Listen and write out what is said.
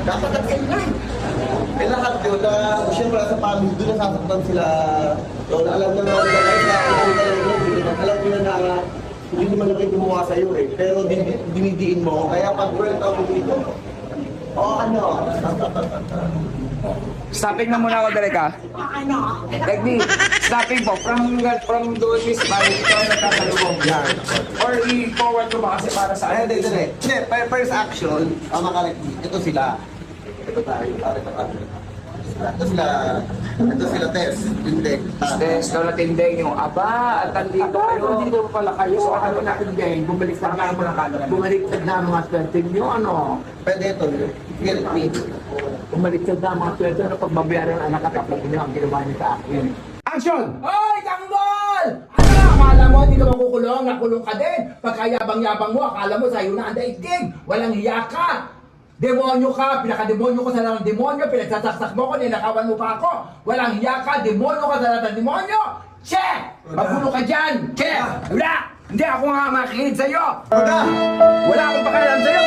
Dapat nag-enlight. Eh lahat yun na, siyempre sa family, doon nasasaktan sila. So, alam na naman na guys, alam nila na hindi naman na kayo gumawa sa'yo eh. Pero dinidiin mo, kaya pag world out dito, ano? Stopping na muna ako, Derek, ha? Like me, stopping po. From doon is balik ito ay nagkasalubong. Yan. Or i-forward ko ba kasi para sa Ay, hindi. Hindi, first action, makalit. Ito sila. Ito tayo, ito sila, Tess. Hindi. Test, ikaw natindeng yung aba at andito kayo. Dito pala kayo. So, ano natin din, bumalik na lang mo ng camera. Bumaliktad na ang mga swerte nyo, ano? Pwede ito, get me. Bumaliktad na ang mga swerte na pagbabayaran ang anak at apo nyo ang ginawa niyo sa akin. Action! Hoy, tanggol! Ano, akala mo hindi ka makukulong? Nakulong ka din. Pagkayabang-yabang mo, akala mo sa'yo na ang daigdig. Walang hiya ka. Demonyo ka, pinaka-demonyo ko sa lahat ng demonyo, pinagsasaksak mo ko, ninakawan mo pa ako. Walang hiya ka, demonyo ka sa lahat ng demonyo. Che! Magulo ka dyan! Che! Wala! Hindi ako nga makikinig sa'yo! Wala! Wala akong pakialam sa'yo!